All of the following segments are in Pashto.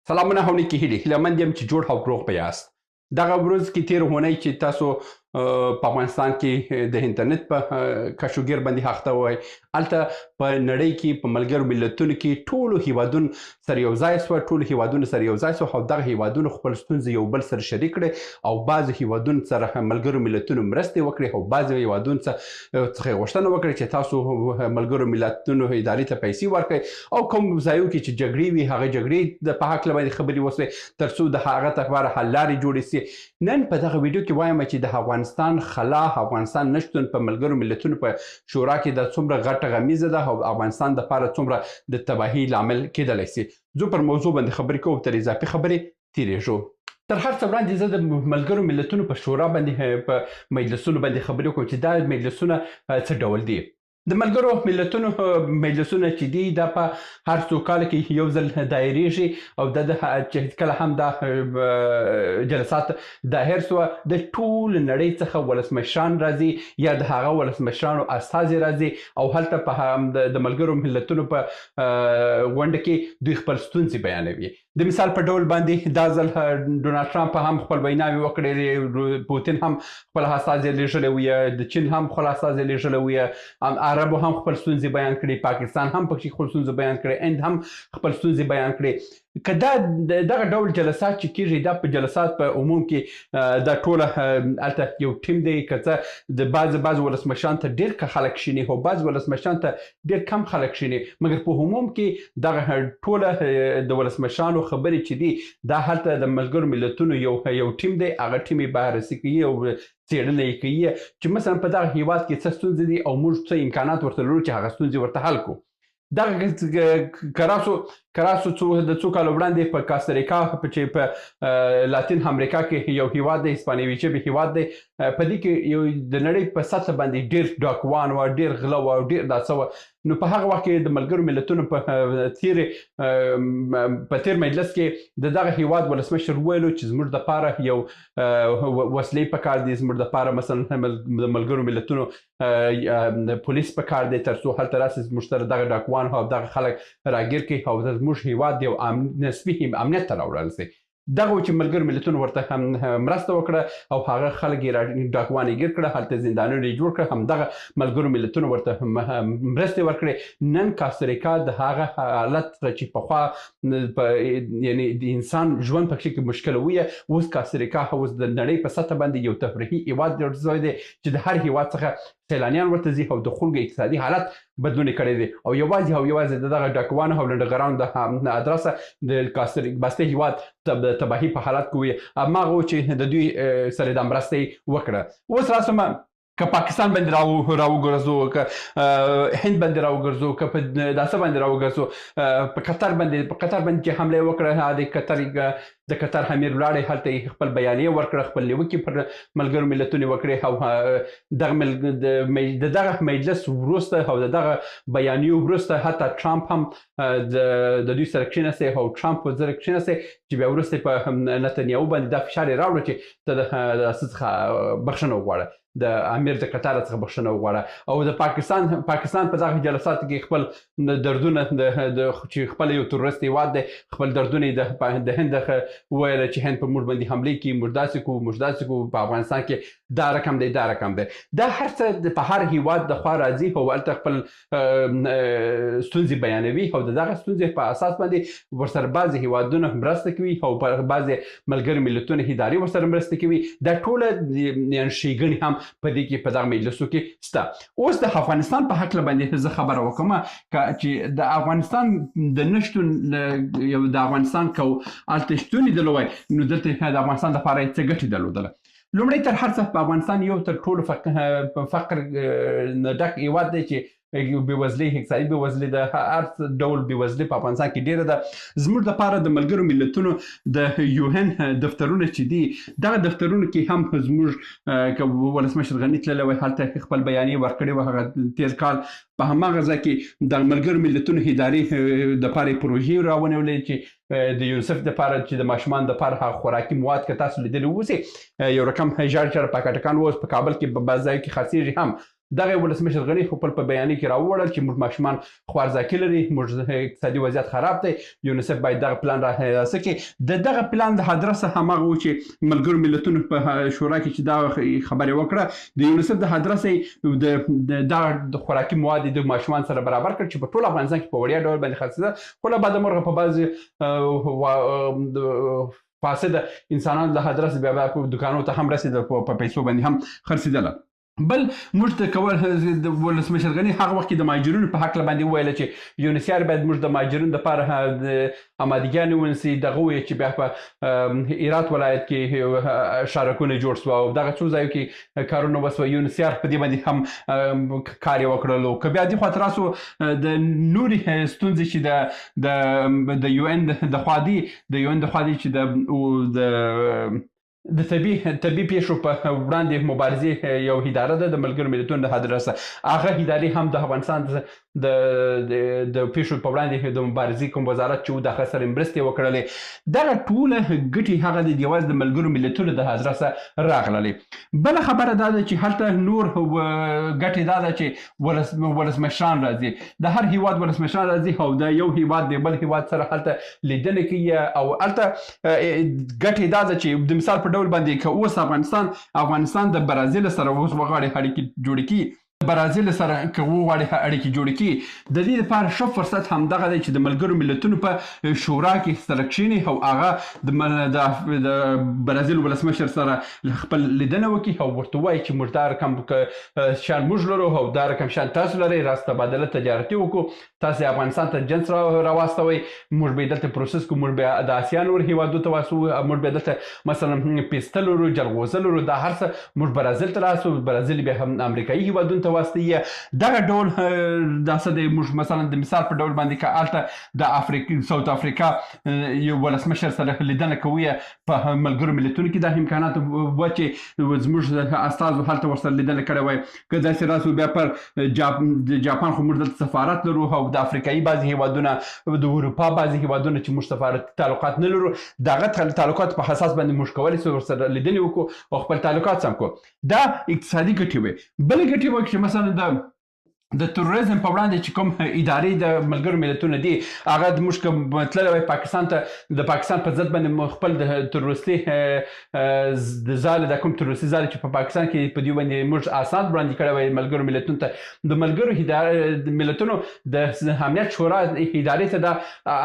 سلامونه او نیکې هیلې هیلهمند یم چې جوړ او روغ به یاست. دغه ورځ کې تېره اونۍ چې تاسو په افغانستان کې د انټرنیټ په کشوګیر باندې اخته وای، هلته په نړۍ کې په ملګرو ملتونو کې ټولو هیوادونو سره یو ځای سوه، ټولو هیوادونو سره یو ځای سوه او دغه هیوادونو خپل ستونزې یو بل سره شریک کړې او بعضو هیوادونو سره ملګرو ملتونو مرستې وکړې او بعضو هیوادونو څخه یې غوښتنه وکړه چې تاسو ملګرو ملتونو ادارې ته پیسې ورکړئ او کوم ځایو کې چې جګړې وي هغه جګړې په هکله باندې خبرې وسوې تر څو د هغه لپاره حل لارې جوړې سي. نن په دغه ویډیو کې وایم چې د افغانستان خلا افغانستان نشتون په ملګرو ملتونو په شورا کې د څومره غټه غمیزه ده او افغانستان دپاره څومره د تباهي لامل کېدلی سي. زه پر موضوع باندې خبرې کوم، تر اضافي خبرې تېرېږو. تر هر څه وړاندې زه د ملګرو ملتونو په شورا باندې په مجلسونو باندې خبرې کوم چې دا مجلسونه څه ډول دي. د ملګرو ملتونو مجلسونه چې دي دا په هر څو کال کې یو ځل دایریږي او د چې کله هم دا جلسات دایر سوه د ټول نړۍ څخه ولسمشران راځي یا د هغه ولسمشرانو استازي راځي او هلته په د ملګرو ملتونو په غونډه کې دوی خپل ستونزې بیانوي. د مثال په ډول باندې دا ځل ډونالډ ټرمپ هم خپل ویناوې وکړې، پوتین هم خپل استازي لېږلی وي، د چین هم خپل استازي لېږلی وي، عربو هم خپل ستونزې بیان کړي، پاکستان هم پکې خپل ستونزې بیان کړي، هند هم خپل ستونزې بیان کړي. که دا دغه ډول جلسات چې کېږي دا په جلسات په عموم کې دا ټوله هلته یو ټیم دی، که څه د بعض ولسمشران ته ډېر خلک کښېني او بعض ولسمشران ته ډېر کم خلک کښېني، مګر په عموم کې دغه ټوله د ولسمشرانو خبرې چې دي دا هلته د ملګرو ملتونو یو ټیم دی، هغه ټیم یې بررسي کوي او څېړنه یې کوي چې مثلا په دغه هیواد کې څه ستونزې دي او موږ څه امکانات ورته لرو چې هغه ستونزې ورته حل کړو. دغه کراسو د څو کالو وړاندې په کاستاریکا چې په لاتین امریکا کې یو هیواد دی، هسپانوي ژبې هیواد دی، په دې کې یو د نړۍ په سطحه باندې ډېر ډاکوان وه، ډېر غله وه او ډېر دا څه وه. نو په هغه وخت کې د ملګرو ملتونو په تېر مجلس کې د دغه هیواد ولسمشر وویلو چې زموږ دپاره یو وسلې پکار دي، زموږ دپاره مثلا د ملګرو ملتونو پولیس پکار دی تر څو هلته راسي زموږ سره دغه ډاکوان او دغه خلک راګیر کړي او زموږ هیواد یو نسبي امنیت ته راوړل سي. دغه چې ملګرو ملتونو ورته مرسته وکړه او هغه خلک یې ډاکوان یې ګیر کړه، هلته زندانونه یې جوړ کړه، همدغه ملګرو ملتونو ورته مرستې ورکړې. نن کاستاریکا د هغه حالت چې پخوا یعنی د انسان ژوند پکې کې مشکل وي، اوس کاستاریکا اوس د نړۍ په سطحه باندې یو تفریحي هیواد جوړ شوی دی چې د هر هیواد څخه سیلانیان ورته ځي او د خلکو اقتصادي حالت بدلون کړی دی او یوازې دغه ډاکوانو او لنډغرانو د ادرسه د کاستاریکا هیواد تباهي په حالت کې وي، هماغه چې د دوی سره د مرستې وکړه. اوس راسم که پاکستان باندې راوګرځو، که هند باندې راوګرځو، که په داسه باندې راوګرځو، په قطر باندې چې حمله وکړه، د قطر امیر ولاړی هلته خپل بیانیه ورکړه، خپل نیوکې پر ملګرو ملتونو وکړې او د دغه مجلس وروسته او د دغه بیانیو وروسته حتی ټرمپ هم د دوی سره کښېنستی او ټرمپ ورسره کښېنستی چې بیا وروسته په نتنیاهو باندې دا فشار یې راوړه چې ته د هغه څخه بخښنه وغواړه، د امیر د قطر څخه بخښنه وغواړه. او د پاکستان په دغه جلساتو کې خپل دردونه چې خپل یو تروریست هیواد دی خپل دردونه یې د هند وویله چې هند په موږ باندې حملې کوي، موږ داسې کوو، په افغانستان کې دا رقم دی. دا هر څه په هر هیواد د خوا راځي او هلته خپل ستونزې بیانوي او د دغه ستونزې په اساس باندې ورسره بعضې هیوادونه مرسته کوي او بعضې ملګرو ملتونو ادارې ورسره مرسته کوي. دا ټوله ښېګڼې هم په دې کې په دغه مجلسو کې شته. اوس د افغانستان په هکله باندې زه خبره وکړم چې د افغانستان د نشتون یو د افغانستان که هلته شتون یې درلودی نو دلته د افغانستان دپاره یې څه ګټې درلودله. لومړی تر هر څه په افغانستان یو تر ټولو فقر نه ډک هیواد دی چې بېوزلي، اقتصادي بېوزلي ده، هر ډول بېوزلي په افغانستان کې ډېره ده. زموږ دپاره د ملګرو ملتونو د UN دفترونه چې دي دغه دفترونو کې هم زموږ که ولسمشر غني تللی وی هلته خپل بیانیې ورکړې وه هغه تېر کال، په هماغه ځای کې د ملګرو ملتونو ادارې دپاره یې پروژې راونیولې چې د یونیسف دپاره چې د ماشومانو دپاره هغه خوراکي مواد که تاسو لیدلي اوسئ یو رقم ژاړي پاکټکان اوس په کابل کې په بعض ځایو کې خرڅېږي هم دغه ولسمشر غني خپل په بیانیه کې راووړل چې موږ ماشومان خوارځواکي لري، موږ اقتصادي وضعیت خراب دی، یونیسف باید دغه پلان راسه کړي. دغه پلان د هدرسه هماغه و چې ملګرو ملتونو په شورا کې چې دا خبرې وکړه، د یونیسف د هدرسه د خوراکي مواد د ماشومان سره برابر کړ چې په ټول افغانستان کې په وړیا ډول باندې خرڅېده، خو له بعد مرغه په بعضې فاسد انسانان له هدرسه بیا په دکانو ته هم رسېدل، په پیسو باندې هم خرڅېدله. بل موږ ته کول د ولسمشر غني هغه وخت د مهاجرینو په حق باندې ویل چې یونیسیار باید موږ د مهاجرینو لپاره د آمادګیانې ونیسي، دغه وایي چې بیا په هرات ولایت کې شارکونه جوړ شوه او دغه څو ځایو کې کارونه وشوه. یونیسیار په دې باندې هم کار یې وکړلو. که بیا دې خواته راسو د نورې ستونزې چې د یو ان د خوا دي چې د طبي پیښو په وړاندې مبارزې یو اداره ده د ملګرو ملتونو د هدرسه، هغه ادارې هم د افغانستان د پیښو په وړاندې د مبارزې کوم وزارت چې و د هغه سره مرستې وکړلې. دغه ټوله ګټې هغه د یوازې د ملګرو ملتونو د هدرسه راغللې. بله خبره دا ده چې هلته نور ګټې دا ده چې ولسمشران راځي، د هر هیواد ولسمشران راځي او د یو هیواد د بل هیواد سره هلته لیدنې کوي او هلته ګټې دا ده چې د مثال په ډول باندې که اوس افغانستان د برازیل سره اوس وغواړي اړیکې جوړې کړي، برازیل سره که وغواړي اړیکې جوړې کړي، د دې لپاره ښه فرصت همدغه دی چې د ملګرو ملتونو په شورا کې سره کښېني او هغه د برازیل ولسمشر سره خپل لیدنه وکړي او ورته وایي چې موږ دا رقم شان موږ لرو او دا رقم شان تاسو لرئ، راست تبادله تجارتي وکړو، تاسو افغانستان ته جنس راواستوئ، موږ به دلته پروسس کوو، موږ به د اسیا نور هیوادو ته واستوو، موږ به دلته مثلا پیسته لرو، جلغوزه لرو، دا هر څه موږ برازیل ته راستو، برازیل بیا هم امریکایي هیوادونو ته واستوي. دغه ډول دا څه دی، موږ مثلا د مثال په ډول باندې که هلته د ساوت افریقا یو ولسمشر سره لیدنه کوي په ملګرو ملتونو کې دا امکانات و چې زموږ استازو هلته ورسره لیدنه کړې وای. که داسې راسو بیا پر د جاپان خو موږ دلته سفارت لرو او د افریقایي بعضې هیوادونه، د اروپا بعضې هیوادونه چې موږ سفارتي تعلقات نه لرو، دغه تعلقات په اساس باندې موږ کولی شو ورسره لیدنې وکړو او خپل تعلقات سم کړو. دا اقتصادي ګټې وې. بلې ګټې وې چې مثلا د تروریزم په وړاندې چې کوم ادارې د ملګرو ملتونو دي، هغه موږ که تللی وای پاکستان ته، د پاکستان په ضد باندې خپل د تروریستي د ځالې د کوم تروریستي ځالې چې په پاکستان کې په دې باندې موږ اسناد وړاندې کړی وای ملګرو ملتونو ته، د ملګرو ملتونو د امنیت شورا ادارې ته دا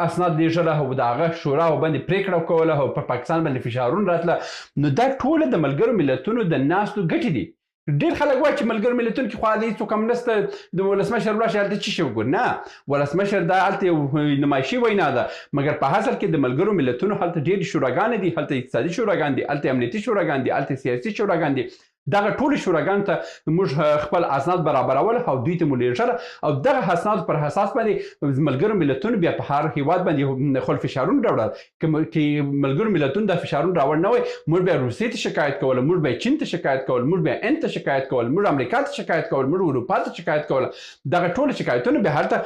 اسناد لیږله او د هغه شورا باندې پرېکړه کوله او په پاکستان باندې فشارونه راتله. نو دا ټوله د ملګرو ملتونو د ناستو ګټې دي. ډېر خلک وایي چې ملګرو ملتونو کې خو هلته هېڅوک هم نشته، د ولسمشر ولاړ شي هلته څه شی وګوري. نه، ولسمشر دا هلته یو نمایشي وینا ده، مګر په اصل کې د ملګرو ملتونو هلته ډېرې شوراګانې دي، هلته اقتصادي شوراګان دي، هلته امنیتي شوراګان دي، هلته سیاسي شوراګان دي. دغه ټولو شوراګانو ته موږ خپل اسناد برابرول او دوی ته مو لیږله او دغه اسناد پر اساس باندې ملګرو ملتونو بیا په هر هیواد باندې خپل فشارونه راوړل. که ملګرو ملتونو دا فشارونه راوړ نه وای، موږ بیا روسیې ته شکایت کوله، موږ بیا چین ته شکایت کوله، موږ بیا هند ته شکایت کوله، موږ امریکا ته شکایت کوله، موږ اروپا ته شکایت کوله. دغه ټول شکایتونه بیا هلته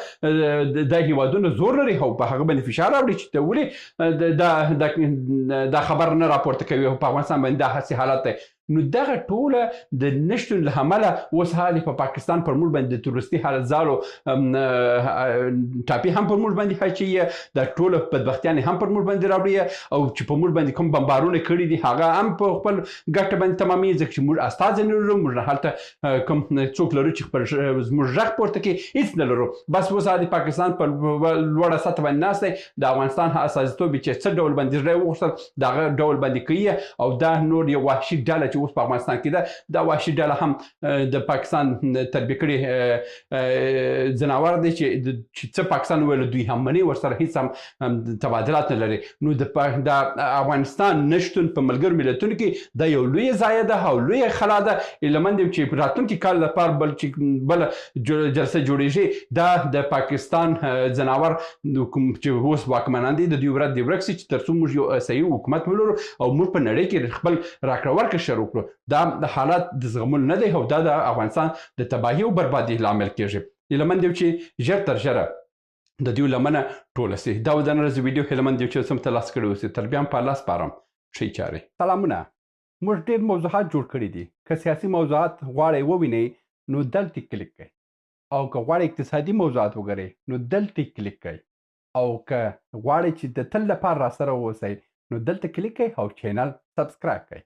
د هیوادونو زور لري او په هغه باندې فشار راوړي چې ته ولې دا خبر نه راپورته کوي او په افغانستان باندې دا هسې حالت دی. نو دغه ټوله د نشتون له امله اوس حالې په پاکستان پر موږ باندې د تروریستي ځالو ټاپې هم پر موږ باندې اچوي، دا ټوله بدبختیانې هم پر موږ باندې راوړي او چې په موږ باندې کوم بمبارونه کړي دي هغه هم په خپل ګټه باندې تمامېږي، ځکه چې موږ استازي نه لرو، موږ هلته کوم څوک لرو چې خپل زموږ غږ پورته کړي، هېڅ نه لرو. بس اوس د پاکستان په لوړه سطح باندې ناست دی، د افغانستان استازیتوب یې چې څه ډول باندې رای وغوښتل د هغه ډول باندې کوي او دا نور یو وحشي ډله اوس په افغانستان کې ده، دا وحشي ډله هم د پاکستان تربیه کړي ځناور دی چې څه پاکستان وویل دوی هم مني، ورسره هېڅ هم تبادلات نه لري. نو د افغانستان نشتون په ملګرو ملتونو کې دا یو لویه ضایعه ده او لویه خلا ده. هیله چې راتلونکي کال لپاره بل جلسه جوړیږي، دا د پاکستان ځناور کوم چې اوس واکمنان دي د دوی ورځ د ورک سي چې تر څو موږ یو صحیح حکومت ولرو او موږ په نړۍ کې خپل راکړه ورکړه شروع کړو. دا د حالات د زغملو نه دی او دا د افغانستان د تباهي او بربادي لامل کېږي. هیله یم چې ژر تر ژره د دوی لمنه ټوله سي. دا د نن ورځې ویډیو هیله مند یم چې سم ترلاسه کړی اوسئ. تر بیا هم په الله سپارم. ښې چارې. سلامونه. موږ ډېر موضوعات جوړ کړي دي. که سیاسي موضوعات غواړئ ووینئ نو دلته کلیک کړئ او که غواړئ اقتصادي موضوعات وګورئ نو دلته کلیک کړئ او که غواړئ چې د تل لپاره راسره واوسئ نو دلته کلیک کړئ او چینل سبسکرایب کړئ